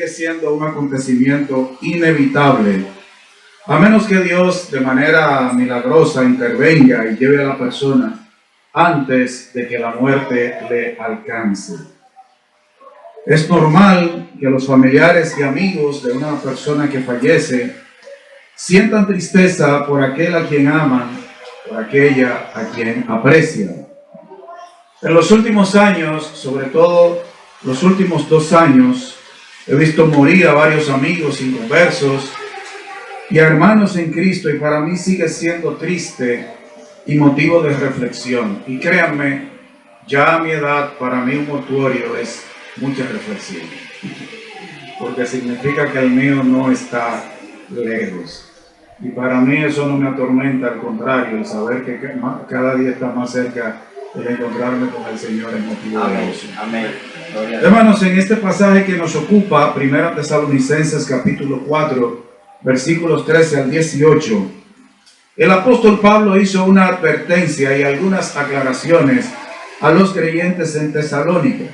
sigue siendo un acontecimiento inevitable, a menos que Dios de manera milagrosa intervenga y lleve a la persona antes de que la muerte le alcance. Es normal que los familiares y amigos de una persona que fallece sientan tristeza por aquel a quien aman, por aquella a quien aprecian. En los últimos años, sobre todo los últimos 2 años, he visto morir a varios amigos inconversos y a hermanos en Cristo, y para mí sigue siendo triste y motivo de reflexión. Y créanme, ya a mi edad, para mí un mortuorio es mucha reflexión, porque significa que el mío no está lejos. Y para mí eso no me atormenta, al contrario, el saber que cada día está más cerca el encontrarme con el Señor es motivo de gozo. Amén. Hermanos, en este pasaje que nos ocupa, 1 Tesalonicenses capítulo 4, versículos 13 al 18, el apóstol Pablo hizo una advertencia y algunas aclaraciones a los creyentes en Tesalónica.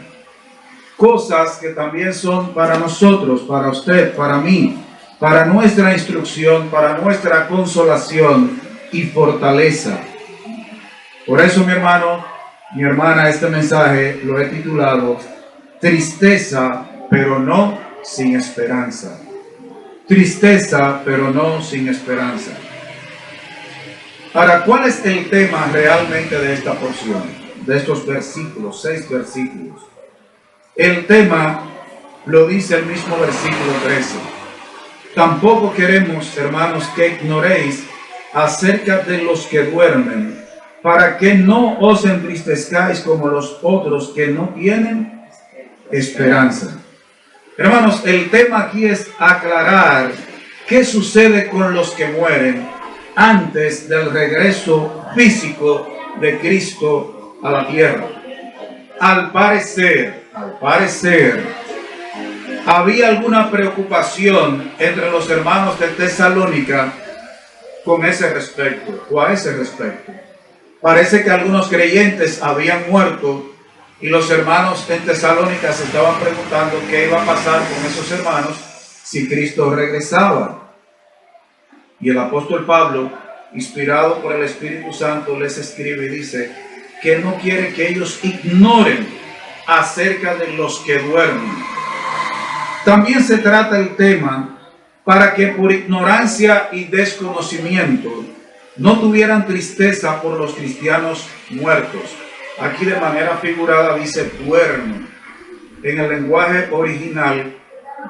Cosas que también son para nosotros, para usted, para mí, para nuestra instrucción, para nuestra consolación y fortaleza. Por eso, mi hermano, mi hermana, este mensaje lo he titulado Tristeza, pero no sin esperanza. Tristeza, pero no sin esperanza. Ahora, ¿cuál es el tema realmente de esta porción? De estos versículos, 6 versículos. El tema lo dice el mismo versículo 13. Tampoco queremos, hermanos, que ignoréis acerca de los que duermen, para que no os entristezcáis como los otros que no tienen esperanza. Hermanos, el tema aquí es aclarar qué sucede con los que mueren antes del regreso físico de Cristo a la tierra. Al parecer, había alguna preocupación entre los hermanos de Tesalónica con ese respecto, o a ese respecto. Parece que algunos creyentes habían muerto y los hermanos en Tesalónica se estaban preguntando qué iba a pasar con esos hermanos si Cristo regresaba. Y el apóstol Pablo, inspirado por el Espíritu Santo, les escribe y dice que no quiere que ellos ignoren acerca de los que duermen. También se trata el tema para que por ignorancia y desconocimiento no tuvieran tristeza por los cristianos muertos. Aquí de manera figurada dice duermen. En el lenguaje original,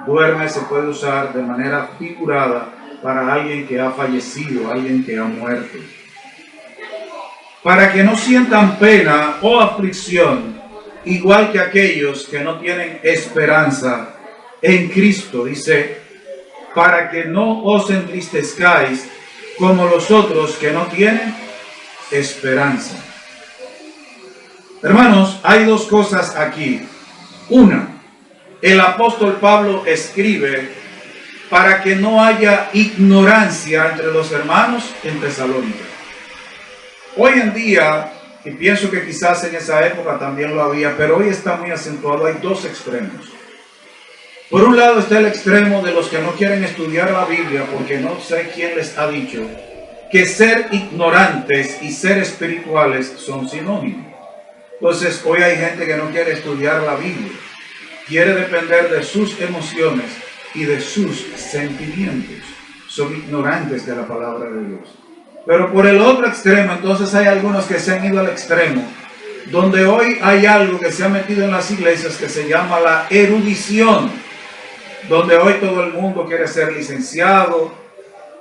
duerme se puede usar de manera figurada para alguien que ha fallecido, alguien que ha muerto. Para que no sientan pena o aflicción, igual que aquellos que no tienen esperanza en Cristo, dice, para que no os entristezcáis como los otros que no tienen esperanza. Hermanos, hay 2 cosas aquí. Una, el apóstol Pablo escribe para que no haya ignorancia entre los hermanos en Tesalónica. Hoy en día, y pienso que quizás en esa época también lo había, pero hoy está muy acentuado, hay 2 extremos. Por un lado está el extremo de los que no quieren estudiar la Biblia, porque no sé quién les ha dicho que ser ignorantes y ser espirituales son sinónimos. Entonces hoy hay gente que no quiere estudiar la Biblia, quiere depender de sus emociones y de sus sentimientos. Son ignorantes de la palabra de Dios. Pero por el otro extremo, entonces hay algunos que se han ido al extremo, donde hoy hay algo que se ha metido en las iglesias que se llama la erudición, donde hoy todo el mundo quiere ser licenciado,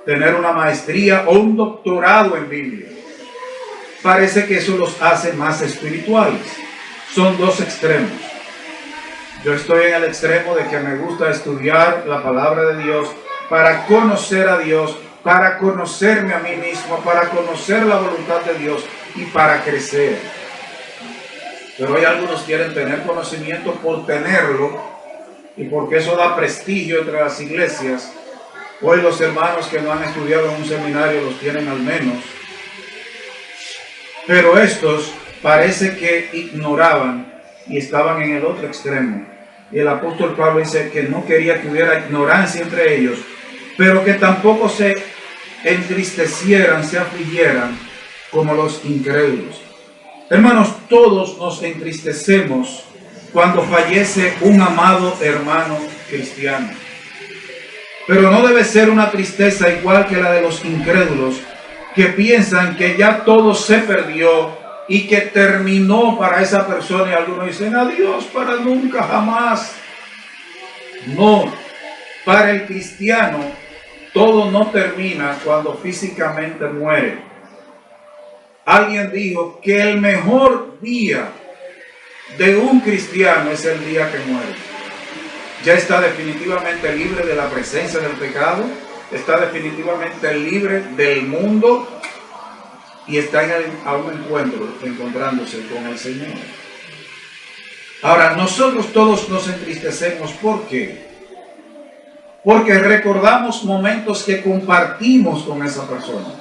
tener una maestría o un doctorado en Biblia. Parece que eso los hace más espirituales. Son 2 extremos. Yo estoy en el extremo de que me gusta estudiar la palabra de Dios para conocer a Dios, para conocerme a mí mismo, para conocer la voluntad de Dios y para crecer. Pero hoy algunos quieren tener conocimiento por tenerlo y porque eso da prestigio entre las iglesias. Hoy los hermanos que no han estudiado en un seminario los tienen al menos. Pero estos parece que ignoraban y estaban en el otro extremo, Y el apóstol Pablo dice que no quería que hubiera ignorancia entre ellos, pero que tampoco se entristecieran, se afligieran como los incrédulos. Hermanos, todos nos entristecemos cuando fallece un amado hermano cristiano. Pero no debe ser una tristeza igual que la de los incrédulos, que piensan que ya todo se perdió y que terminó para esa persona, y algunos dicen adiós para nunca jamás. No, para el cristiano todo no termina cuando físicamente muere. Alguien dijo que el mejor día de un cristiano es el día que muere. Ya está definitivamente libre de la presencia del pecado, está definitivamente libre del mundo y está a un encuentro, encontrándose con el Señor. Ahora, nosotros todos nos entristecemos. ¿Por qué? Porque recordamos momentos que compartimos con esa persona.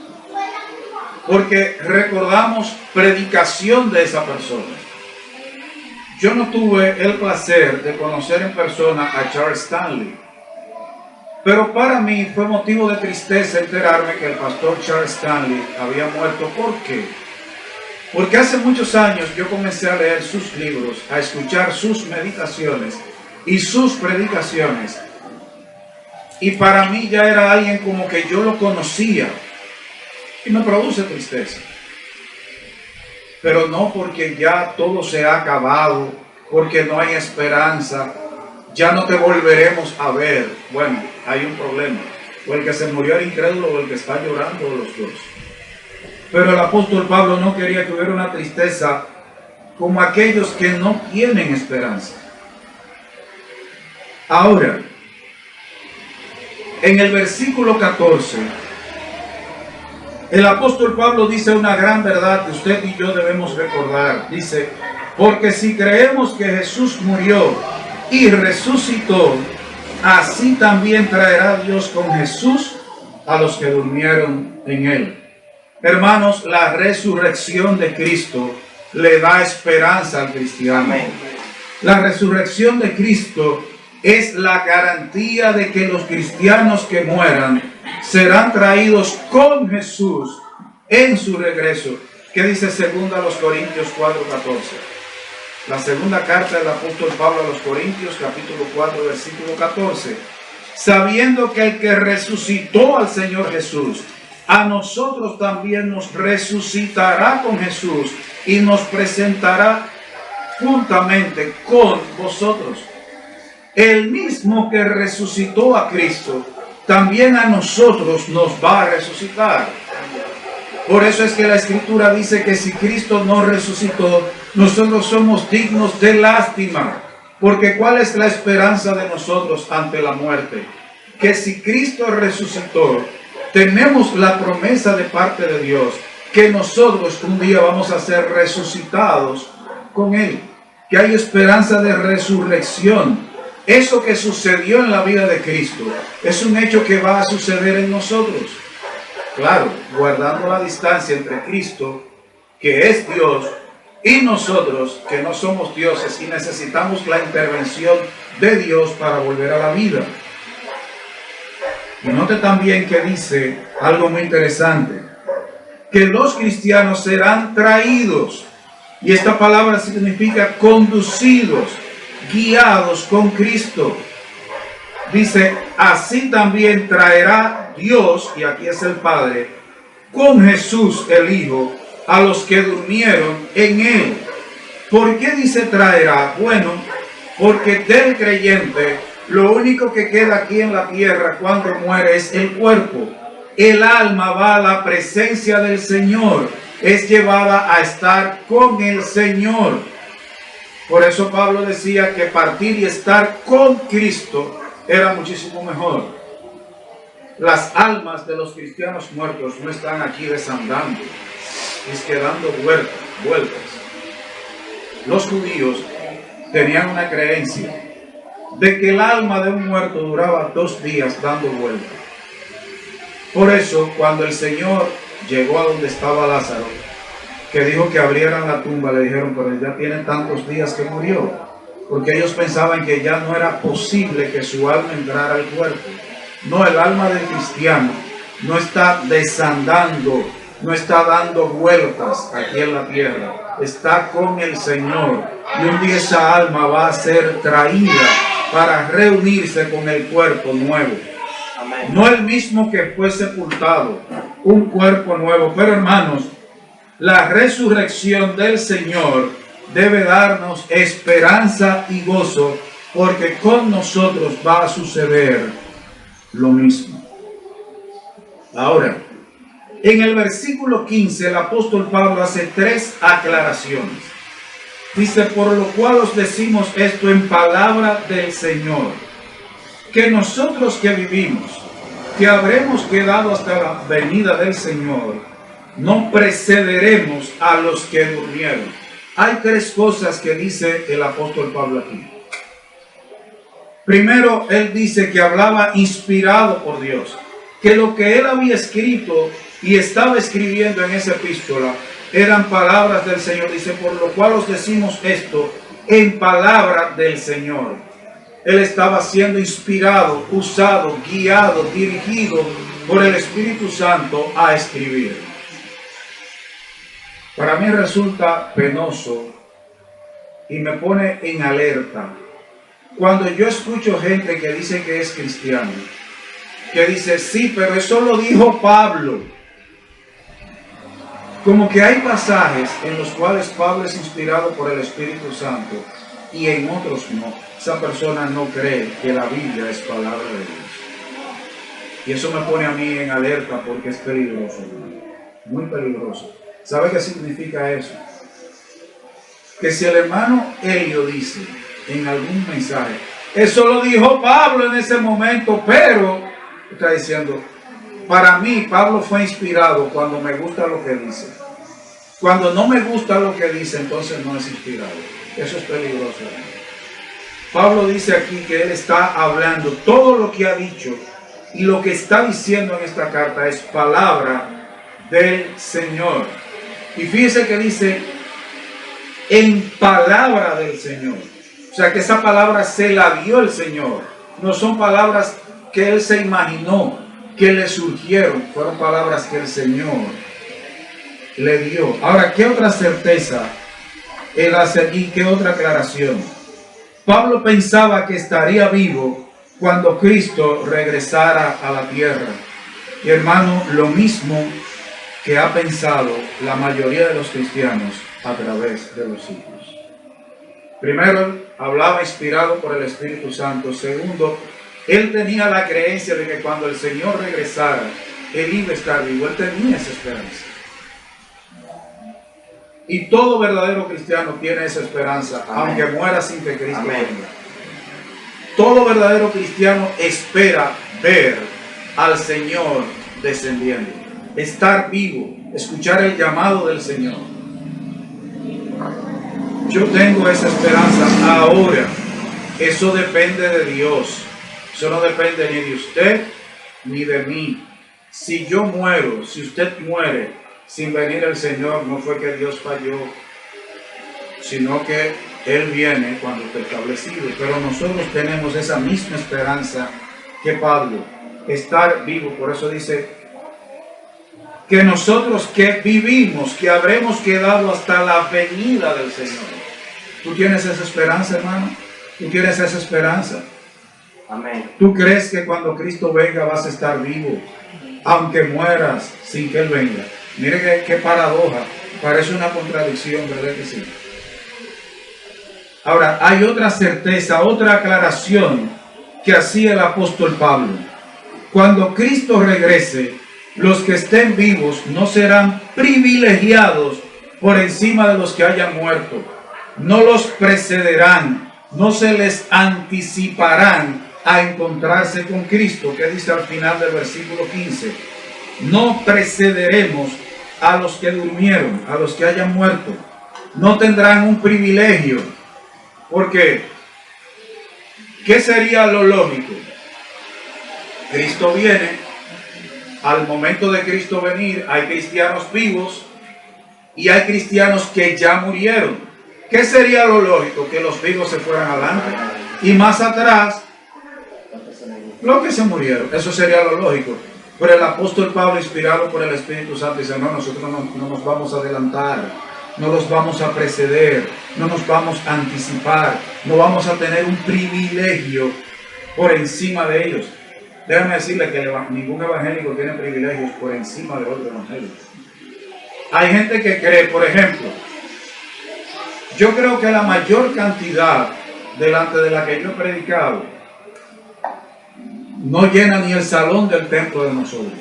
Porque recordamos predicación de esa persona. Yo no tuve el placer de conocer en persona a Charles Stanley, pero para mí fue motivo de tristeza enterarme que el pastor Charles Stanley había muerto. ¿Por qué? Porque hace muchos años yo comencé a leer sus libros, a escuchar sus meditaciones y sus predicaciones, y para mí ya era alguien como que yo lo conocía, y me produce tristeza. Pero no porque ya todo se ha acabado, porque no hay esperanza, ya no te volveremos a ver. Bueno, hay un problema. O el que se murió era incrédulo, o el que está llorando, o los dos. Pero el apóstol Pablo no quería que hubiera una tristeza como aquellos que no tienen esperanza. Ahora, en el versículo 14, el apóstol Pablo dice una gran verdad que usted y yo debemos recordar. Dice, porque si creemos que Jesús murió y resucitó, así también traerá Dios con Jesús a los que durmieron en él. Hermanos, la resurrección de Cristo le da esperanza al cristiano. La resurrección de Cristo es la garantía de que los cristianos que mueran serán traídos con Jesús en su regreso. ¿Qué dice 2 Corintios 4:14? La segunda carta del apóstol Pablo a los Corintios, capítulo 4, versículo 14. Sabiendo que el que resucitó al Señor Jesús, a nosotros también nos resucitará con Jesús y nos presentará juntamente con vosotros. El mismo que resucitó a Cristo, también a nosotros nos va a resucitar. Por eso es que la Escritura dice que si Cristo no resucitó, nosotros somos dignos de lástima. Porque ¿cuál es la esperanza de nosotros ante la muerte? Que si Cristo resucitó, tenemos la promesa de parte de Dios que nosotros un día vamos a ser resucitados con Él. Que hay esperanza de resurrección. Eso que sucedió en la vida de Cristo es un hecho que va a suceder en nosotros. Claro, guardando la distancia entre Cristo, que es Dios, y nosotros, que no somos dioses y necesitamos la intervención de Dios para volver a la vida. Y note también que dice algo muy interesante, que los cristianos serán traídos, y esta palabra significa conducidos, guiados con Cristo. Dice, así también traerá Dios, y aquí es el Padre, con Jesús el Hijo, a los que durmieron en Él. ¿Por qué dice traerá? Bueno, porque del creyente, lo único que queda aquí en la tierra cuando muere es el cuerpo. El alma va a la presencia del Señor, es llevada a estar con el Señor. Por eso Pablo decía que partir y estar con Cristo era muchísimo mejor. Las almas de los cristianos muertos no están aquí desandando, es que dando vueltas. Los judíos tenían una creencia de que el alma de un muerto duraba 2 días dando vueltas. Por eso, cuando el Señor llegó a donde estaba Lázaro, que dijo que abrieran la tumba, le dijeron, pero ya tiene tantos días que murió. porque ellos pensaban que ya no era posible que su alma entrara al cuerpo. No, el alma del cristiano no está desandando, no está dando vueltas aquí en la tierra, está con el Señor, y un día esa alma va a ser traída para reunirse con el cuerpo nuevo. Amén. No el mismo que fue sepultado, un cuerpo nuevo. Pero hermanos, la resurrección del Señor debe darnos esperanza y gozo, porque con nosotros va a suceder lo mismo. Ahora, en el versículo 15, el apóstol Pablo hace 3 aclaraciones. Dice: por lo cual os decimos esto en palabra del Señor, que nosotros que vivimos, que habremos quedado hasta la venida del Señor, no precederemos a los que durmieron. Hay 3 cosas que dice el apóstol Pablo aquí. Primero, él dice que hablaba inspirado por Dios, que lo que él había escrito y estaba escribiendo en esa epístola eran palabras del Señor. Dice: por lo cual os decimos esto en palabra del Señor. Él estaba siendo inspirado, usado, guiado, dirigido por el Espíritu Santo a escribir. Para mí resulta penoso y me pone en alerta cuando yo escucho gente que dice que es cristiano, que dice: sí, pero eso lo dijo Pablo. Como que hay pasajes en los cuales Pablo es inspirado por el Espíritu Santo y en otros no. Esa persona no cree que la Biblia es palabra de Dios. Y eso me pone a mí en alerta, porque es peligroso, muy peligroso. ¿Sabe qué significa eso? Que si el hermano Elio dice en algún mensaje: eso lo dijo Pablo en ese momento, pero está diciendo: para mí Pablo fue inspirado cuando me gusta lo que dice. Cuando no me gusta lo que dice, entonces no es inspirado. Eso es peligroso. Pablo dice aquí que él está hablando todo lo que ha dicho, y lo que está diciendo en esta carta es palabra del Señor. Y fíjese que dice en palabra del Señor. O sea, que esa palabra se la dio el Señor. No son palabras que él se imaginó, que le surgieron. Fueron palabras que el Señor le dio. Ahora, ¿qué otra certeza él hace aquí? ¿Qué otra aclaración? Pablo pensaba que estaría vivo cuando Cristo regresara a la tierra. Y hermano, lo mismo que ha pensado la mayoría de los cristianos a través de los siglos. Primero, hablaba inspirado por el Espíritu Santo. Segundo, él tenía la creencia de que cuando el Señor regresara, él iba a estar vivo. Él tenía esa esperanza. Y todo verdadero cristiano tiene esa esperanza, aunque muera sin que Cristo venga. Todo verdadero cristiano espera ver al Señor descendiendo, estar vivo, escuchar el llamado del Señor. Yo tengo esa esperanza ahora. Eso depende de Dios. Eso no depende ni de usted ni de mí. Si yo muero, si usted muere sin venir el Señor, no fue que Dios falló, sino que Él viene cuando está establecido. Pero nosotros tenemos esa misma esperanza que Pablo, estar vivo. Por eso dice que nosotros que vivimos, que habremos quedado hasta la venida del Señor. ¿Tú tienes esa esperanza, hermano? ¿Tú tienes esa esperanza? Amén. ¿Tú crees que cuando Cristo venga vas a estar vivo, aunque mueras sin que Él venga? Mire qué paradoja, parece una contradicción, ¿verdad que sí? Ahora, hay otra certeza, otra aclaración que hacía el apóstol Pablo. Cuando Cristo regrese, los que estén vivos no serán privilegiados por encima de los que hayan muerto. No los precederán, no se les anticiparán a encontrarse con Cristo, que dice al final del versículo 15. No precederemos a los que durmieron, a los que hayan muerto. No tendrán un privilegio. Porque, ¿qué sería lo lógico? Cristo viene. Al momento de Cristo venir, hay cristianos vivos y hay cristianos que ya murieron. ¿Qué sería lo lógico? Que los vivos se fueran adelante y más atrás los que se murieron. Eso sería lo lógico. Pero el apóstol Pablo, inspirado por el Espíritu Santo, dice: no, nosotros no nos vamos a adelantar, no los vamos a preceder, no nos vamos a anticipar, no vamos a tener un privilegio por encima de ellos. Déjame decirle que ningún evangélico tiene privilegios por encima de otro evangélico. Hay gente que cree, por ejemplo, yo creo que la mayor cantidad delante de la que yo he predicado no llena ni el salón del templo de nosotros.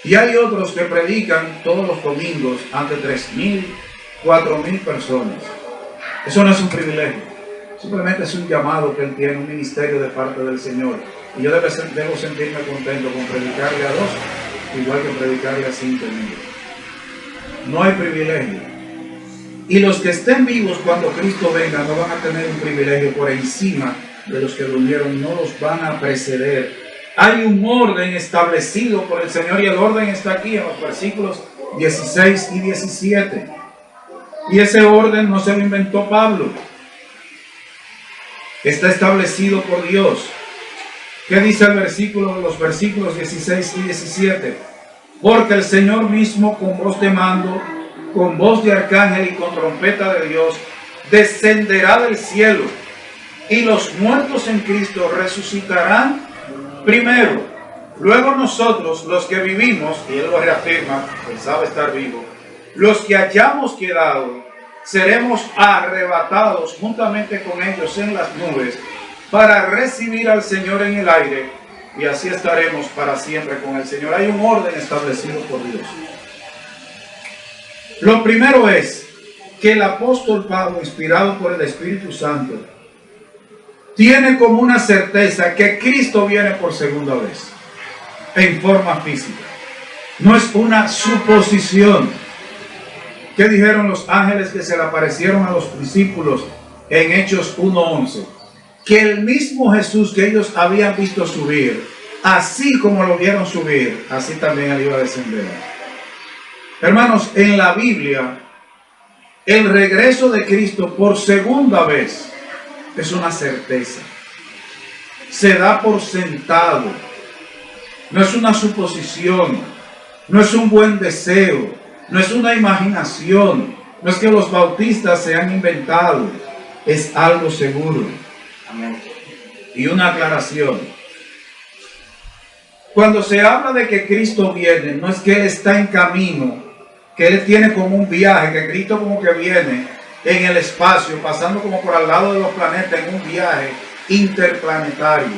Y hay otros que predican todos los domingos ante 3,000, 4,000 personas. Eso no es un privilegio, simplemente es un llamado que él tiene, un ministerio de parte del Señor. Y yo debo sentirme contento con predicarle a 2, igual que predicarle a 5,000. No hay privilegio. Y los que estén vivos cuando Cristo venga no van a tener un privilegio por encima de los que durmieron, no los van a preceder. Hay un orden establecido por el Señor y el orden está aquí en los versículos 16 y 17. Y ese orden no se lo inventó Pablo. Está establecido por Dios. ¿Qué dice el versículo, los versículos 16 y 17? Porque el Señor mismo, con voz de mando, con voz de arcángel y con trompeta de Dios, descenderá del cielo, y los muertos en Cristo resucitarán primero. Luego nosotros, los que vivimos, y él lo reafirma, él sabe estar vivo, los que hayamos quedado, seremos arrebatados juntamente con ellos en las nubes para recibir al Señor en el aire, y así estaremos para siempre con el Señor. Hay un orden establecido por Dios. Lo primero es que el apóstol Pablo, inspirado por el Espíritu Santo, tiene como una certeza que Cristo viene por segunda vez en forma física. No es una suposición. ¿Qué dijeron los ángeles que se le aparecieron a los discípulos en Hechos 1:11? Que el mismo Jesús que ellos habían visto subir, así como lo vieron subir, así también él iba a descender. Hermanos, en la Biblia, el regreso de Cristo por segunda vez es una certeza. Se da por sentado. No es una suposición. No es un buen deseo. No es una imaginación. No es que los bautistas se han inventado. Es algo seguro. Amén. Y una aclaración. Cuando se habla de que Cristo viene, no es que Él está en camino, que Él tiene como un viaje, que Cristo como que viene en el espacio, pasando como por al lado de los planetas en un viaje interplanetario.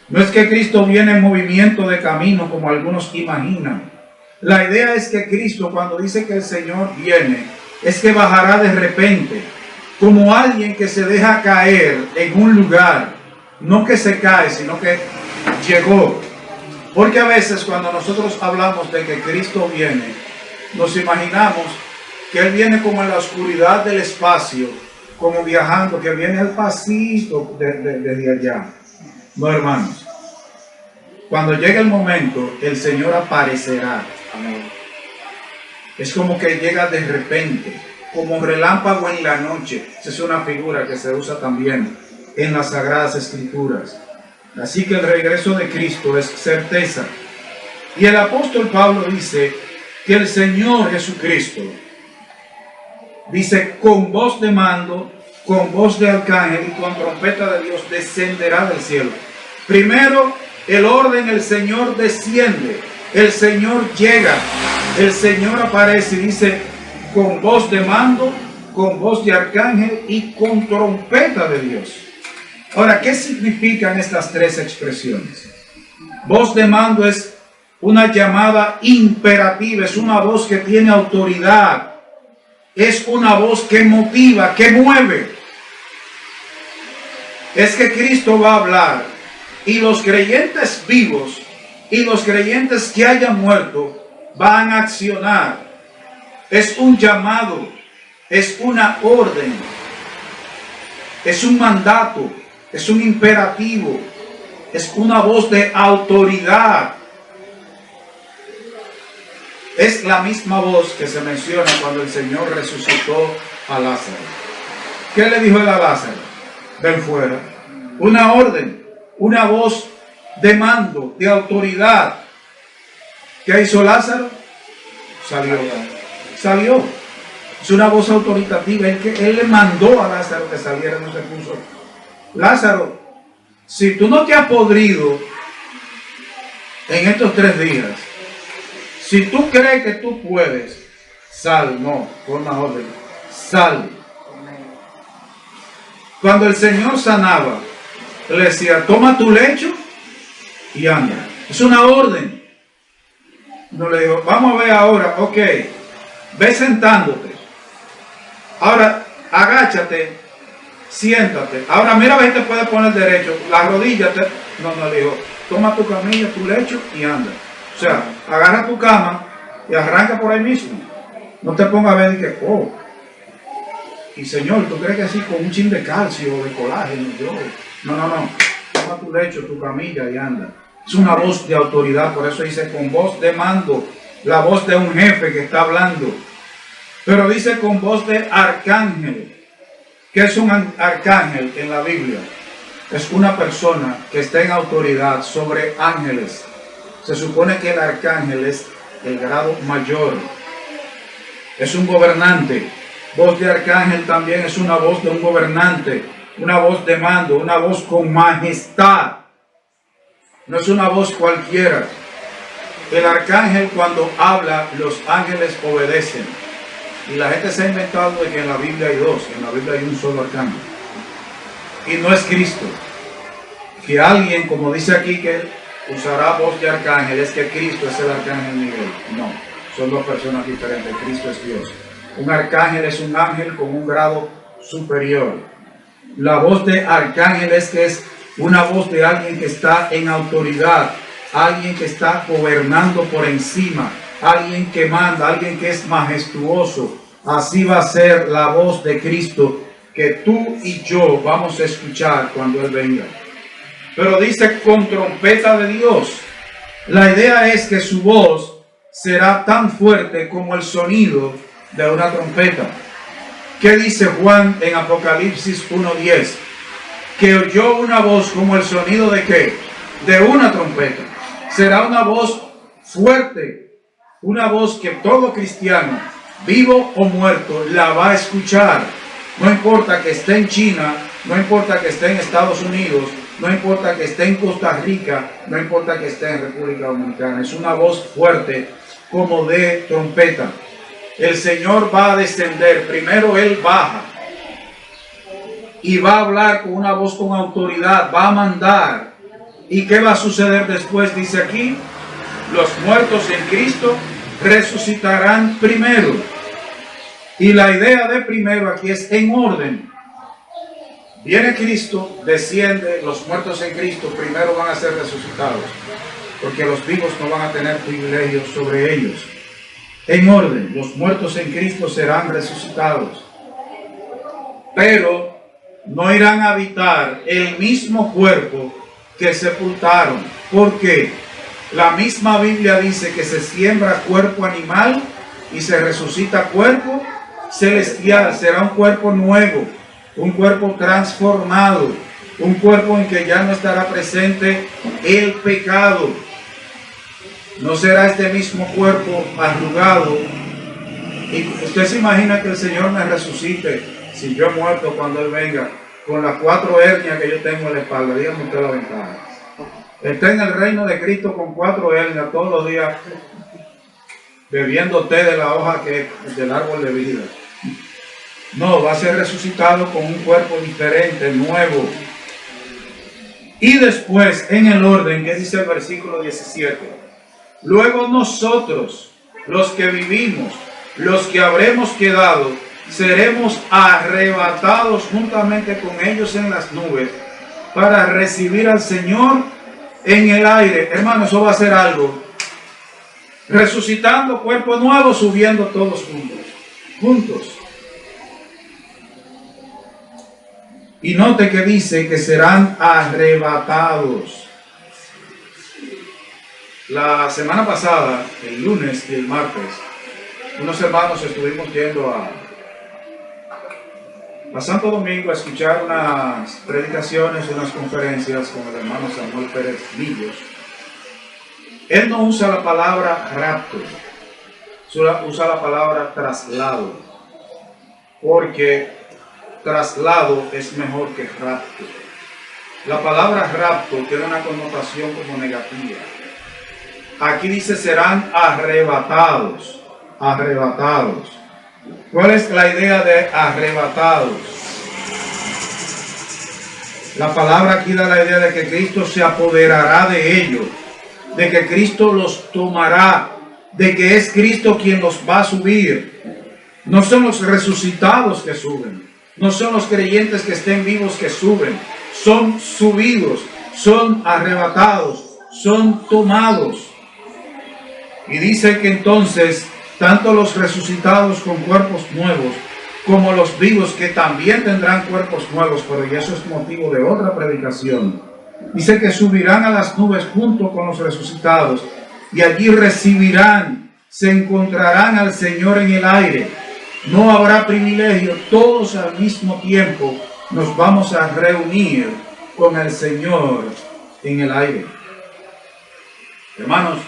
No es que Cristo viene en movimiento de camino como algunos imaginan. La idea es que Cristo, cuando dice que el Señor viene, es que bajará de repente, como alguien que se deja caer en un lugar, no que se cae, sino que llegó. Porque a veces cuando nosotros hablamos de que Cristo viene, nos imaginamos que Él viene como en la oscuridad del espacio, como viajando, que viene al pasito desde allá. No, hermanos. Cuando llegue el momento, el Señor aparecerá. Amén. Es como que llega de repente, como relámpago en la noche. Esa es una figura que se usa también en las Sagradas Escrituras. Así que el regreso de Cristo es certeza. Y el apóstol Pablo dice que el Señor Jesucristo, dice, con voz de mando, con voz de arcángel y con trompeta de Dios descenderá del cielo. Primero, el orden, el Señor desciende, el Señor llega, el Señor aparece y dice, con voz de mando, con voz de arcángel y con trompeta de Dios. Ahora, ¿qué significan estas tres expresiones? Voz de mando es una llamada imperativa, es una voz que tiene autoridad, es una voz que motiva, que mueve. Es que Cristo va a hablar y los creyentes vivos y los creyentes que hayan muerto van a accionar. Es un llamado, es una orden, es un mandato, es un imperativo, es una voz de autoridad. Es la misma voz que se menciona cuando el Señor resucitó a Lázaro. ¿Qué le dijo él a Lázaro? Ven fuera. Una orden, una voz de mando, de autoridad. ¿Qué hizo Lázaro? Salió. Es una voz autoritativa. Él le mandó a Lázaro que saliera, no se puso. Lázaro, si tú no te has podrido en estos 3 días, si tú crees que tú puedes, sal. No, por una orden, sal. Cuando el Señor sanaba, le decía, toma tu lecho y anda. Es una orden. No le digo, vamos a ver ahora, ok, ve sentándote. Ahora, agáchate, siéntate. Ahora, mira a ver si te puedes poner derecho. Las rodillas, no, le digo, toma tu camilla, tu lecho y anda. O sea, agarra tu cama y arranca por ahí mismo. No te pongas a ver y que, oh. Y Señor, ¿tú crees que así con un chin de calcio o de colágeno? No. Toma tu lecho, tu camilla y anda. Es una voz de autoridad, por eso dice con voz de mando, la voz de un jefe que está hablando. Pero dice con voz de arcángel. ¿Qué es un arcángel en la Biblia? Es una persona que está en autoridad sobre ángeles. Se supone que el arcángel es el grado mayor. Es un gobernante. Voz de arcángel también es una voz de un gobernante, una voz de mando, una voz con majestad. No es una voz cualquiera. El arcángel cuando habla, los ángeles obedecen. Y la gente se ha inventado de que en la Biblia hay 2, en la Biblia hay un solo arcángel. Y no es Cristo. Que alguien, como dice aquí, que usará voz de arcángel, es que Cristo es el arcángel Miguel. No, son 2 personas diferentes. Cristo es Dios. Un arcángel es un ángel con un grado superior. La voz de arcángel es que es una voz de alguien que está en autoridad, alguien que está gobernando por encima, alguien que manda, alguien que es majestuoso. Así va a ser la voz de Cristo que tú y yo vamos a escuchar cuando Él venga. Pero dice con trompeta de Dios. La idea es que su voz será tan fuerte como el sonido de una trompeta. ¿Qué dice Juan en Apocalipsis 1:10? Que oyó una voz como el sonido de ¿qué? De una trompeta. Será una voz fuerte, una voz que todo cristiano, vivo o muerto, la va a escuchar. No importa que esté en China, no importa que esté en Estados Unidos, no importa que esté en Costa Rica, no importa que esté en República Dominicana. Es una voz fuerte como de trompeta. El Señor va a descender. Primero Él baja y va a hablar con una voz con autoridad, va a mandar. ¿Y qué va a suceder después? Dice aquí, los muertos en Cristo resucitarán primero. Y la idea de primero aquí es en orden. Viene Cristo, desciende, los muertos en Cristo primero van a ser resucitados, porque los vivos no van a tener privilegios sobre ellos. En orden, los muertos en Cristo serán resucitados, pero no irán a habitar el mismo cuerpo que sepultaron. ¿Por qué? La misma Biblia dice que se siembra cuerpo animal y se resucita cuerpo celestial. Será un cuerpo nuevo, un cuerpo transformado, un cuerpo en que ya no estará presente el pecado. No será este mismo cuerpo arrugado. Y usted se imagina que el Señor me resucite si yo he muerto cuando Él venga, con las 4 hernias que yo tengo en la espalda. Dígame usted la ventaja. Está en el reino de Cristo con 4 hernias todos los días, bebiendo té de la hoja que es del árbol de vida. No, va a ser resucitado con un cuerpo diferente, nuevo. Y después, en el orden que dice el versículo 17, luego nosotros, los que vivimos, los que habremos quedado, seremos arrebatados juntamente con ellos en las nubes para recibir al Señor en el aire. Hermano, eso va a ser algo. Resucitando cuerpo nuevo, subiendo todos juntos. Y note que dice que serán arrebatados. La semana pasada, el lunes y el martes, unos hermanos estuvimos yendo a Santo Domingo a escuchar unas predicaciones, unas conferencias con el hermano Samuel Pérez Millos. Él no usa la palabra rapto, usa la palabra traslado, porque traslado es mejor que rapto. La palabra rapto tiene una connotación como negativa. Aquí dice serán arrebatados, arrebatados. ¿Cuál es la idea de arrebatados? La palabra aquí da la idea de que Cristo se apoderará de ellos, de que Cristo los tomará, de que es Cristo quien los va a subir. No son los resucitados que suben, no son los creyentes que estén vivos que suben, son subidos, son arrebatados, son tomados. Y dice que entonces tanto los resucitados con cuerpos nuevos como los vivos que también tendrán cuerpos nuevos, pero y eso es motivo de otra predicación. Dice que subirán a las nubes junto con los resucitados y allí recibirán, se encontrarán al Señor en el aire. No habrá privilegio, todos al mismo tiempo nos vamos a reunir con el Señor en el aire. Hermanos,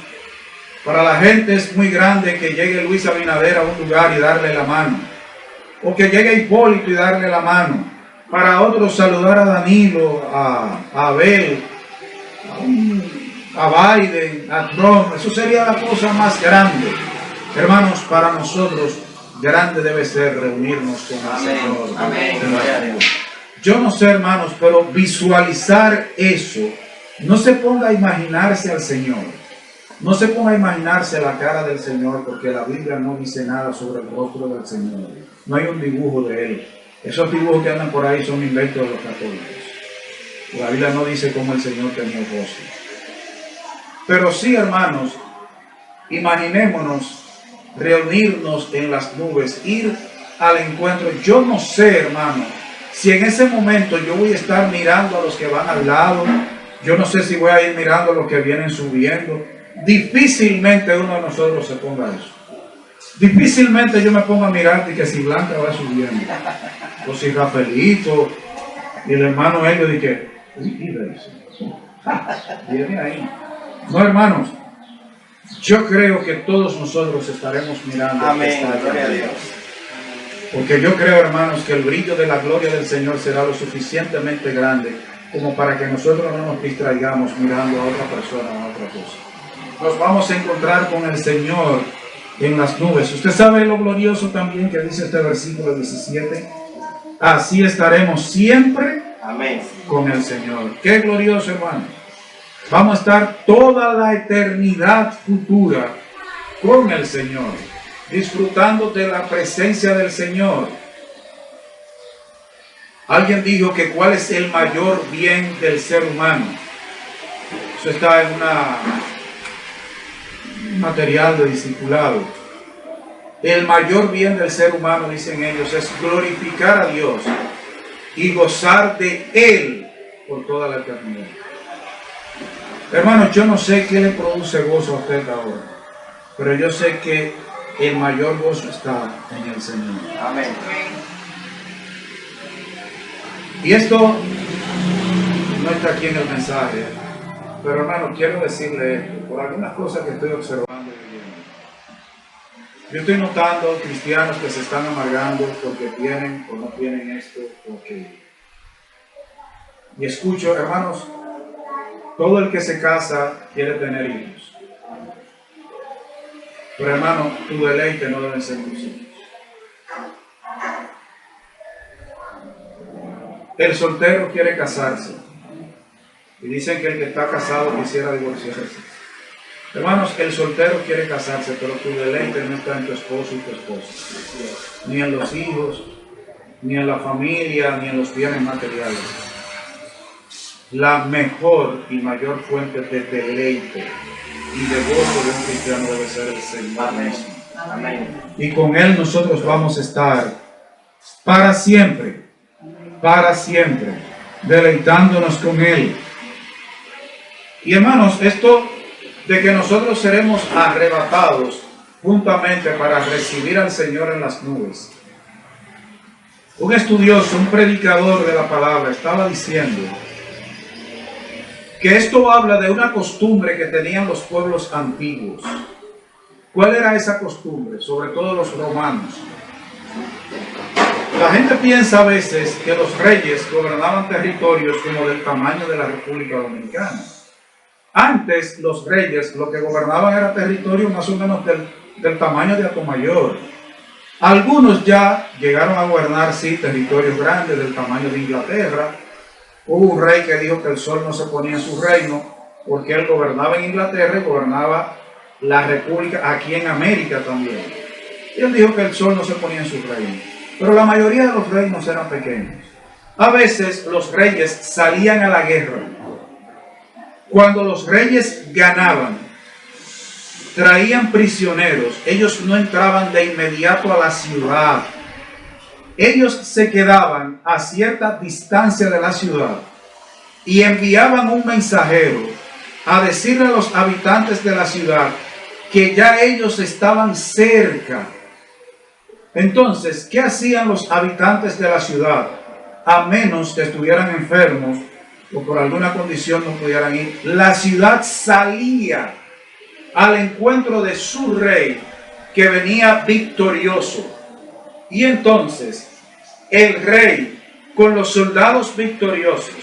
para la gente es muy grande que llegue Luis Abinader a un lugar y darle la mano, o que llegue Hipólito y darle la mano. Para otros saludar a Danilo, a Abel, a Biden, a Trump, eso sería la cosa más grande. Hermanos, para nosotros grande debe ser reunirnos con el Señor. Amén. Yo no sé, hermanos, pero visualizar eso, no se ponga a imaginarse al Señor. No se ponga a imaginarse la cara del Señor, porque la Biblia no dice nada sobre el rostro del Señor. No hay un dibujo de Él. Esos dibujos que andan por ahí son inventos de los católicos. La Biblia no dice cómo el Señor tenía rostro. Pero sí, hermanos, imaginémonos reunirnos en las nubes, ir al encuentro. Yo no sé, hermano, si en ese momento yo voy a estar mirando a los que van al lado. Yo no sé si voy a ir mirando a los que vienen subiendo. Difícilmente uno de nosotros se ponga eso. Difícilmente yo me pongo a mirar y que si Blanca va subiendo, o si Rafaelito y el hermano Helio dice, viene ahí. No, hermanos, yo creo que todos nosotros estaremos mirando. Amén, gloria a Dios. Porque yo creo, hermanos, que el brillo de la gloria del Señor será lo suficientemente grande como para que nosotros no nos distraigamos mirando a otra persona o a otra cosa. Nos vamos a encontrar con el Señor en las nubes. Usted sabe lo glorioso también que dice este versículo 17. Así estaremos siempre. Amén. Con el Señor. Qué glorioso, hermano. Vamos a estar toda la eternidad futura con el Señor, disfrutando de la presencia del Señor. Alguien dijo que cuál es el mayor bien del ser humano. Eso está en un material de discipulado. El mayor bien del ser humano, dicen ellos, es glorificar a Dios y gozar de Él por toda la eternidad. Hermanos, yo no sé qué le produce gozo a usted ahora, pero yo sé que el mayor gozo está en el Señor. Amén. Y esto no está aquí en el mensaje, pero hermano, quiero decirle esto, por algunas cosas que estoy observando y viendo. Yo estoy notando cristianos que se están amargando porque tienen o no tienen esto o aquello. Y escucho, hermanos, todo el que se casa quiere tener hijos. Pero hermano, tu deleite no deben ser tus hijos. El soltero quiere casarse. Y dicen que el que está casado quisiera divorciarse. Hermanos, el soltero quiere casarse, pero tu deleite no está en tu esposo y tu esposa. Ni en los hijos, ni en la familia, ni en los bienes materiales. La mejor y mayor fuente de deleite y de gozo de un cristiano debe ser el Señor mismo. Amén. Y con Él nosotros vamos a estar para siempre, deleitándonos con Él. Y hermanos, esto de que nosotros seremos arrebatados juntamente para recibir al Señor en las nubes. Un estudioso, un predicador de la palabra, estaba diciendo que esto habla de una costumbre que tenían los pueblos antiguos. ¿Cuál era esa costumbre? Sobre todo los romanos. La gente piensa a veces que los reyes gobernaban territorios como del tamaño de la República Dominicana. Antes los reyes lo que gobernaban era territorio más o menos del tamaño de Atomayor. Algunos ya llegaron a gobernar, sí, territorios grandes del tamaño de Inglaterra. Hubo un rey que dijo que el sol no se ponía en su reino porque él gobernaba en Inglaterra y gobernaba la República aquí en América también. Y él dijo que el sol no se ponía en su reino. Pero la mayoría de los reinos eran pequeños. A veces los reyes salían a la guerra. Cuando los reyes ganaban, traían prisioneros. Ellos no entraban de inmediato a la ciudad. Ellos se quedaban a cierta distancia de la ciudad y enviaban un mensajero a decirle a los habitantes de la ciudad que ya ellos estaban cerca. Entonces, ¿qué hacían los habitantes de la ciudad? A menos que estuvieran enfermos o por alguna condición no pudieran ir, la ciudad salía al encuentro de su rey que venía victorioso. Y entonces el rey con los soldados victoriosos,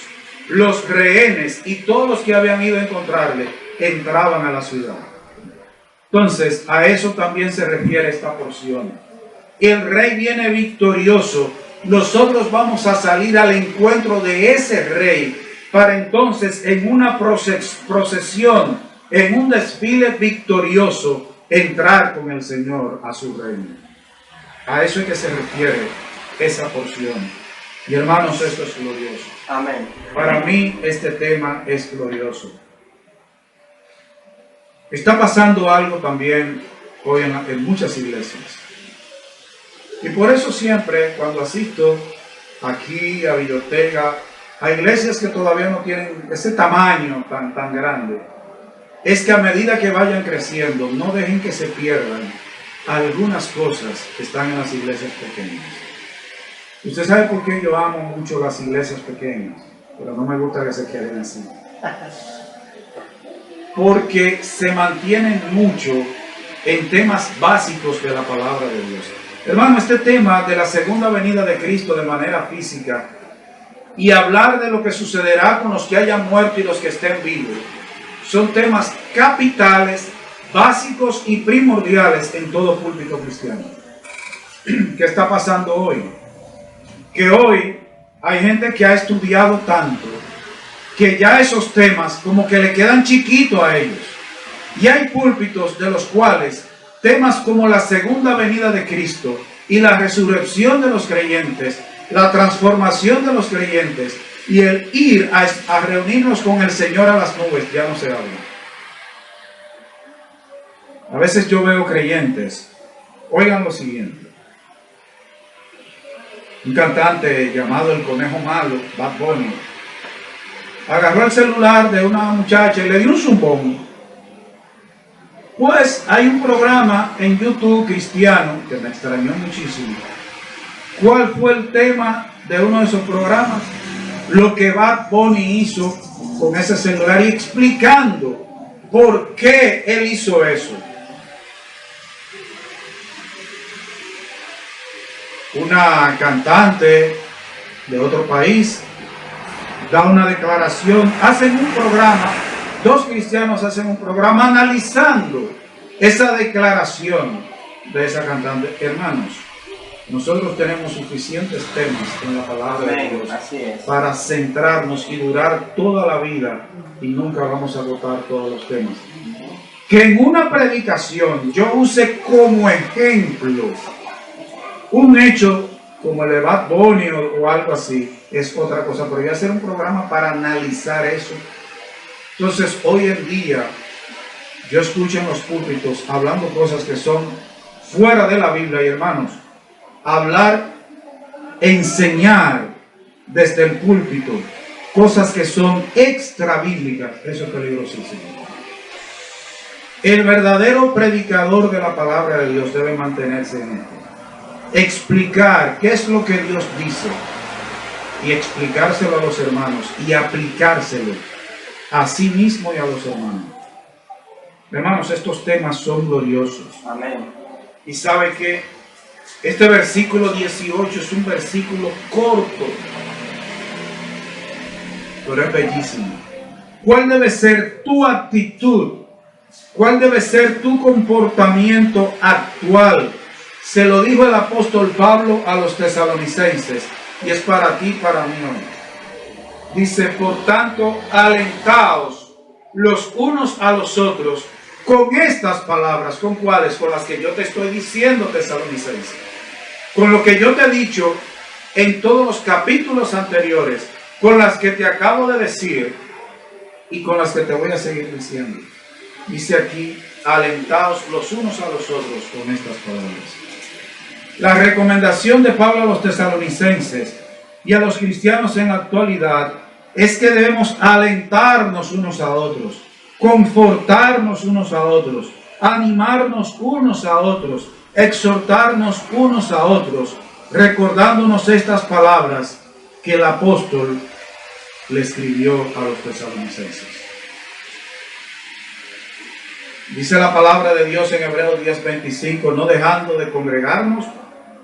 los rehenes y todos los que habían ido a encontrarle, entraban a la ciudad. Entonces a eso también se refiere esta porción. El rey viene victorioso, nosotros vamos a salir al encuentro de ese rey para entonces en una procesión, en un desfile victorioso, entrar con el Señor a su reino. A eso es que se refiere esa porción. Y hermanos, esto es glorioso. Amén. Para mí este tema es glorioso. Está pasando algo también hoy en muchas iglesias. Y por eso siempre cuando asisto aquí a biblioteca, a iglesias que todavía no tienen ese tamaño tan grande, es que a medida que vayan creciendo, no dejen que se pierdan algunas cosas que están en las iglesias pequeñas. Usted sabe por qué yo amo mucho las iglesias pequeñas, pero no me gusta que se queden así. Porque se mantienen mucho en temas básicos de la palabra de Dios. Hermano, este tema de la segunda venida de Cristo de manera física y hablar de lo que sucederá con los que hayan muerto y los que estén vivos, son temas capitales, básicos y primordiales en todo púlpito cristiano. ¿Qué está pasando hoy? Que hoy hay gente que ha estudiado tanto que ya esos temas como que le quedan chiquitos a ellos. Y hay púlpitos de los cuales temas como la segunda venida de Cristo y la resurrección de los creyentes, la transformación de los creyentes y el ir a reunirnos con el Señor a las nubes ya no se habla. A veces yo veo creyentes, oigan lo siguiente. Un cantante llamado El Conejo Malo, Bad Bunny, agarró el celular de una muchacha y le dio un zumbón. Pues hay un programa en YouTube cristiano que me extrañó muchísimo. ¿Cuál fue el tema de uno de esos programas? Lo que Bad Bunny hizo con ese celular y explicando por qué él hizo eso. Una cantante de otro país da una declaración, hacen un programa, dos cristianos hacen un programa analizando esa declaración de esa cantante. Hermanos, nosotros tenemos suficientes temas en la palabra de Dios para centrarnos y durar toda la vida y nunca vamos a agotar todos los temas. Que en una predicación yo use como ejemplo un hecho como el de Bad Bunny o algo así, es otra cosa, pero voy a hacer un programa para analizar eso. Entonces, hoy en día, yo escucho en los púlpitos hablando cosas que son fuera de la Biblia, y hermanos, hablar, enseñar desde el púlpito cosas que son extra bíblicas, eso es peligrosísimo. El verdadero predicador de la palabra de Dios debe mantenerse en esto. Explicar qué es lo que Dios dice y explicárselo a los hermanos y aplicárselo a sí mismo y a los hermanos. Hermanos, estos temas son gloriosos. Amén. Y sabe que este versículo 18 es un versículo corto, pero es bellísimo. ¿Cuál debe ser tu actitud? ¿Cuál debe ser tu comportamiento actual? Se lo dijo el apóstol Pablo a los tesalonicenses y es para ti y para mí hoy. Dice, por tanto, alentaos los unos a los otros con estas palabras. ¿Con cuáles? Con las que yo te estoy diciendo, tesalonicenses. Con lo que yo te he dicho en todos los capítulos anteriores, con las que te acabo de decir y con las que te voy a seguir diciendo. Dice aquí, alentaos los unos a los otros con estas palabras. La recomendación de Pablo a los tesalonicenses y a los cristianos en la actualidad es que debemos alentarnos unos a otros, confortarnos unos a otros, animarnos unos a otros, exhortarnos unos a otros, recordándonos estas palabras que el apóstol le escribió a los tesalonicenses. Dice la palabra de Dios en Hebreos 10:25, no dejando de congregarnos,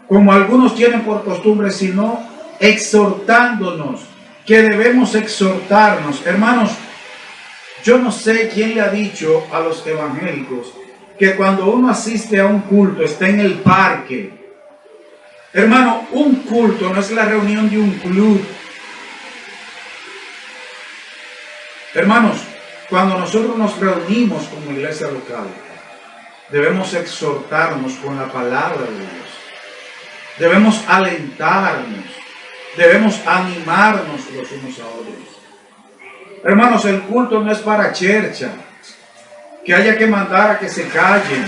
como algunos tienen por costumbre, sino exhortándonos, que debemos exhortarnos. Hermanos, yo no sé quién le ha dicho a los evangélicos que cuando uno asiste a un culto está en el parque. Hermano, un culto no es la reunión de un club. Hermanos, cuando nosotros nos reunimos como iglesia local, debemos exhortarnos con la palabra de Dios. Debemos alentarnos, debemos animarnos los unos a otros. Hermanos, el culto no es para chercha, que haya que mandar a que se callen.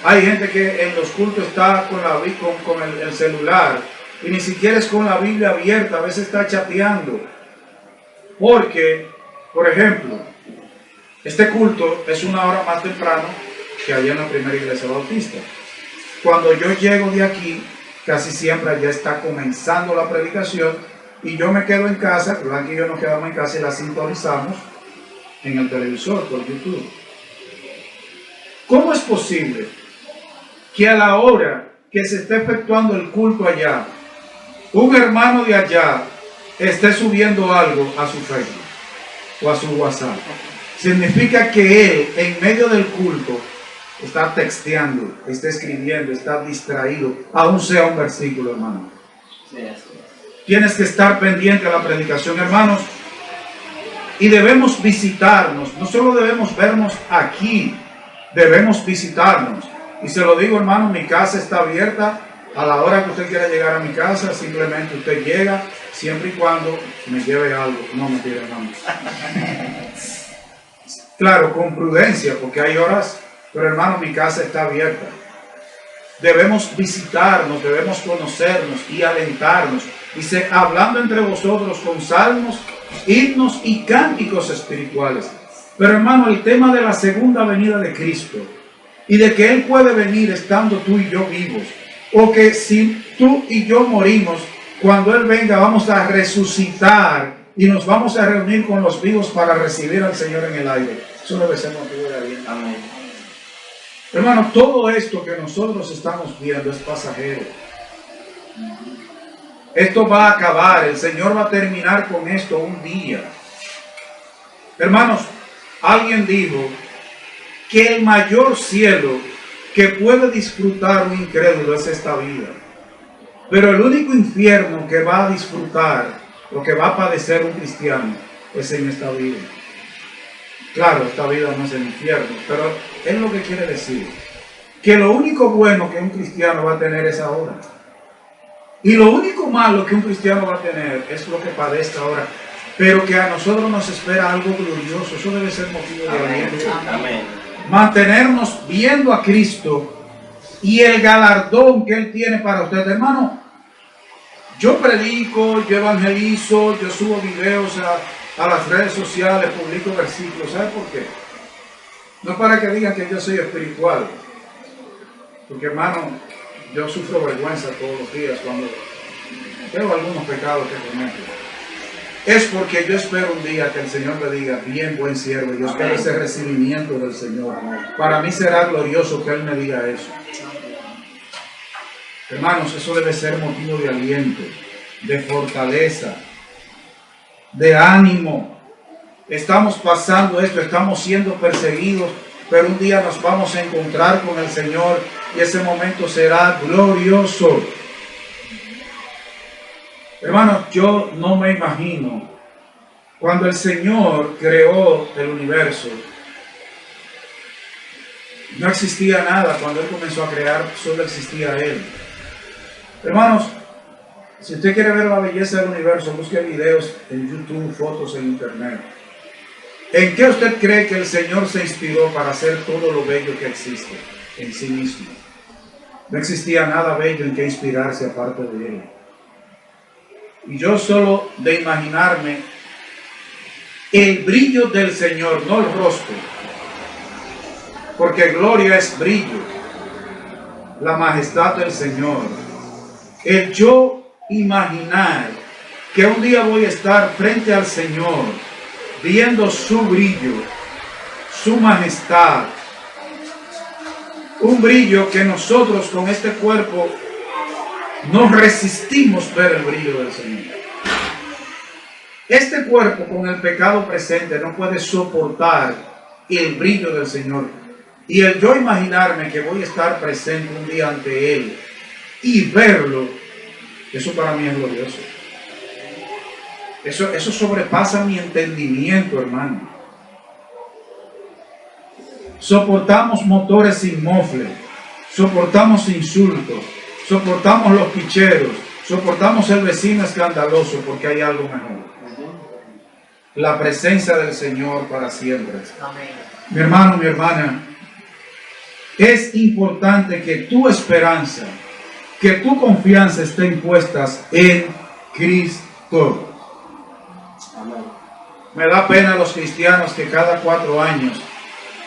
Hay gente que en los cultos está con el celular y ni siquiera es con la Biblia abierta, a veces está chateando. Porque, por ejemplo, este culto es una hora más temprano que allá en la primera iglesia bautista. Cuando yo llego de aquí, casi siempre ya está comenzando la predicación y yo me quedo en casa, Blanca y yo nos quedamos en casa y la sintonizamos en el televisor por YouTube. ¿Cómo es posible que a la hora que se esté efectuando el culto allá, un hermano de allá esté subiendo algo a su Facebook o a su WhatsApp? Significa que él, en medio del culto, está texteando, está escribiendo, está distraído, aún sea un versículo, hermano. Tienes que estar pendiente a la predicación, hermanos, y debemos visitarnos. No solo debemos vernos aquí, debemos visitarnos. Y se lo digo, hermano, mi casa está abierta. A la hora que usted quiera llegar a mi casa, simplemente usted llega, siempre y cuando me lleve algo. No me tire, hermano. Claro, con prudencia, porque hay horas, pero hermano, mi casa está abierta. Debemos visitarnos, debemos conocernos y alentarnos. Dice, hablando entre vosotros con salmos, himnos y cánticos espirituales. Pero hermano, el tema de la segunda venida de Cristo y de que Él puede venir estando tú y yo vivos, o que si tú y yo morimos, cuando Él venga vamos a resucitar y nos vamos a reunir con los vivos para recibir al Señor en el aire. Eso debe ser motivo de aliento. Amén. Hermano, todo esto que nosotros estamos viendo es pasajero. Esto va a acabar, el Señor va a terminar con esto un día. Hermanos, alguien dijo que el mayor cielo que puede disfrutar un incrédulo es esta vida. Pero el único infierno que va a disfrutar, lo que va a padecer un cristiano, es en esta vida. Claro, esta vida no es el infierno, pero es lo que quiere decir. Que lo único bueno que un cristiano va a tener es ahora. Y lo único malo que un cristiano va a tener es lo que padece ahora. Pero que a nosotros nos espera algo glorioso. Eso debe ser motivo de aliento. Amén. Mantenernos viendo a Cristo y el galardón que Él tiene para usted. Hermano, yo predico, yo evangelizo, yo subo videos a las redes sociales, publico versículos. ¿Sabe por qué? No para que digan que yo soy espiritual, porque hermano, yo sufro vergüenza todos los días cuando veo algunos pecados que cometo. Es porque yo espero un día que el Señor me diga, bien, buen siervo. Yo espero ese recibimiento del Señor. Para mí será glorioso que Él me diga eso. Hermanos, eso debe ser motivo de aliento, de fortaleza, de ánimo. Estamos pasando esto, estamos siendo perseguidos, pero un día nos vamos a encontrar con el Señor y ese momento será glorioso. Hermanos, yo no me imagino cuando el Señor creó el universo. No existía nada cuando Él comenzó a crear, solo existía Él. Hermanos, si usted quiere ver la belleza del universo, busque videos en YouTube, fotos en internet. ¿En qué usted cree que el Señor se inspiró para hacer todo lo bello que existe en sí mismo? No existía nada bello en que inspirarse aparte de Él. Y yo solo de imaginarme el brillo del Señor, no el rostro, porque gloria es brillo, la majestad del Señor. El yo imaginar que un día voy a estar frente al Señor, viendo su brillo, su majestad, un brillo que nosotros con este cuerpo no resistimos ver el brillo del Señor. Este cuerpo con el pecado presente no puede soportar el brillo del Señor. Y el yo imaginarme que voy a estar presente un día ante Él y verlo, eso para mí es glorioso. Eso sobrepasa mi entendimiento, hermano. Soportamos motores sin mofle, soportamos insultos, soportamos los picheros, soportamos el vecino escandaloso porque hay algo mejor. La presencia del Señor para siempre. Amén. Mi hermano, mi hermana, es importante que tu esperanza, que tu confianza estén puestas en Cristo. Amén. Me da pena a los cristianos que cada 4 años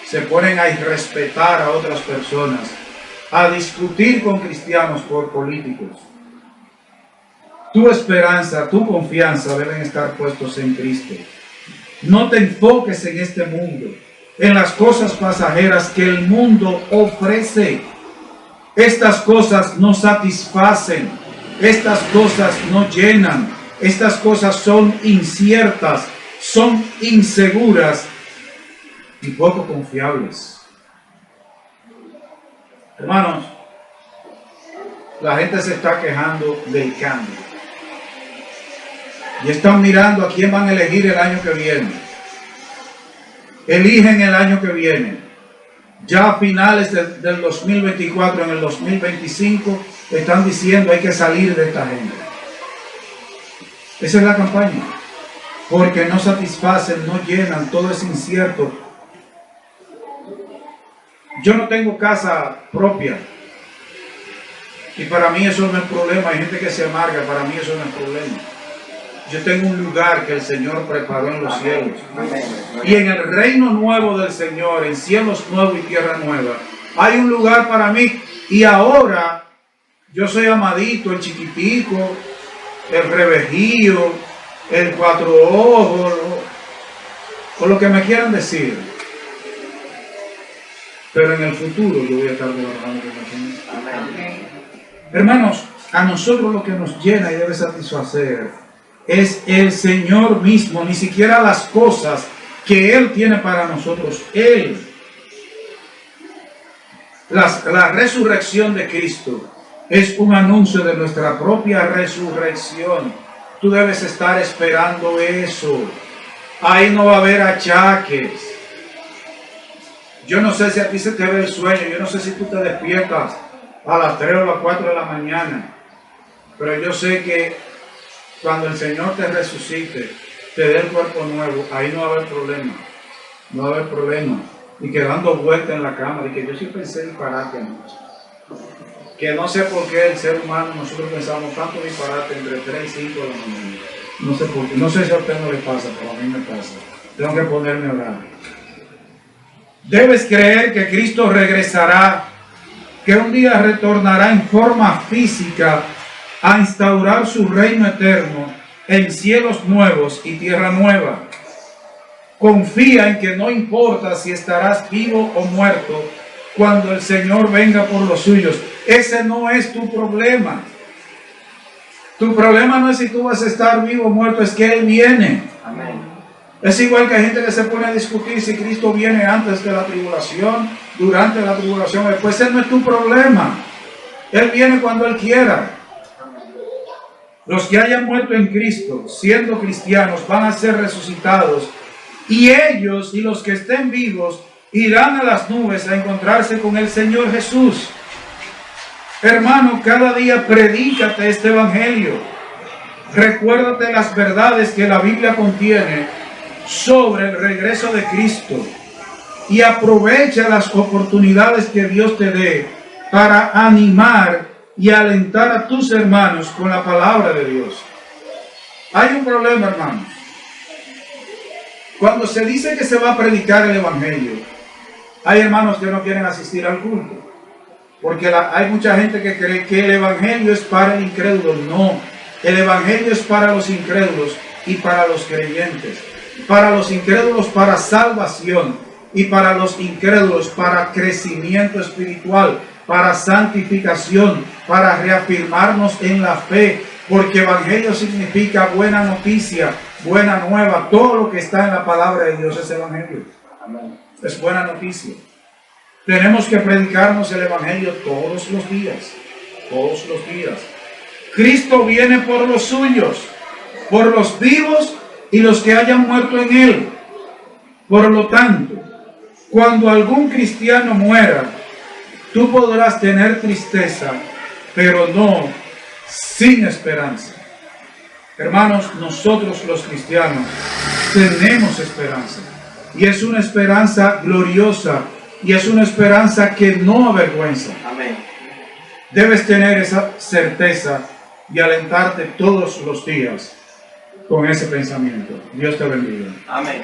se ponen a irrespetar a otras personas, a discutir con cristianos por políticos. Tu esperanza, tu confianza deben estar puestos en Cristo. No te enfoques en este mundo, en las cosas pasajeras que el mundo ofrece. Estas cosas no satisfacen, estas cosas no llenan, estas cosas son inciertas, son inseguras y poco confiables. Hermanos, la gente se está quejando del cambio y están mirando a quién van a elegir el año que viene. Eligen el año que viene. Ya a finales del 2024, en el 2025, están diciendo hay que salir de esta gente. Esa es la campaña. Porque no satisfacen, no llenan, todo es incierto. Yo no tengo casa propia. Y para mí eso no es problema. Hay gente que se amarga, para mí eso no es problema. Yo tengo un lugar que el Señor preparó en los cielos. Y en el reino nuevo del Señor, en cielos nuevos y tierra nueva, hay un lugar para mí. Y ahora yo soy amadito, el chiquitico, el revejío, el 4 ojos, o lo que me quieran decir. Pero en el futuro yo voy a estar gobernando con el Señor. Hermanos, a nosotros lo que nos llena y debe satisfacer es el Señor mismo, ni siquiera las cosas que Él tiene para nosotros. Él. La resurrección de Cristo es un anuncio de nuestra propia resurrección. Tú debes estar esperando eso. Ahí no va a haber achaques. Yo no sé si a ti se te ve el sueño, yo no sé si tú te despiertas a las 3 o a las 4 de la mañana, pero yo sé que cuando el Señor te resucite, te dé el cuerpo nuevo, ahí no va a haber problema. No va a haber problema. Y que dando vuelta en la cama, y que yo sí pensé disparate anoche. Que no sé por qué el ser humano, nosotros pensamos tanto disparate entre 3 y 5 de la mañana. No sé por qué. No sé si a usted no le pasa, pero a mí me pasa. Tengo que ponerme a orar. Debes creer que Cristo regresará, que un día retornará en forma física a instaurar su reino eterno en cielos nuevos y tierra nueva. Confía en que no importa si estarás vivo o muerto cuando el Señor venga por los suyos. Ese no es tu problema. Tu problema no es si tú vas a estar vivo o muerto, es que Él viene. Amén. Es igual que hay gente que se pone a discutir si Cristo viene antes de la tribulación, durante la tribulación, después. Ese no es tu problema. Él viene cuando Él quiera. Los que hayan muerto en Cristo, siendo cristianos, van a ser resucitados. Y ellos y los que estén vivos irán a las nubes a encontrarse con el Señor Jesús. Hermano, cada día predícate este evangelio. Recuérdate las verdades que la Biblia contiene sobre el regreso de Cristo. Y aprovecha las oportunidades que Dios te dé para animar y alentar a tus hermanos con la palabra de Dios. Hay un problema, hermanos. Cuando se dice que se va a predicar el evangelio, hay hermanos que no quieren asistir al culto. Porque hay mucha gente que cree que el evangelio es para el incrédulo. No, el evangelio es para los incrédulos y para los creyentes. Para los incrédulos para salvación y para los incrédulos para crecimiento espiritual, para santificación, para reafirmarnos en la fe. Porque evangelio significa buena noticia, buena nueva. Todo lo que está en la palabra de Dios es evangelio. Amén. Es buena noticia. Tenemos que predicarnos el evangelio todos los días. Todos los días. Cristo viene por los suyos, por los vivos y los que hayan muerto en Él. Por lo tanto, cuando algún cristiano muera, tú podrás tener tristeza, pero no sin esperanza. Hermanos, nosotros los cristianos tenemos esperanza. Y es una esperanza gloriosa. Y es una esperanza que no avergüenza. Amén. Debes tener esa certeza y alentarte todos los días con ese pensamiento. Dios te bendiga. Amén.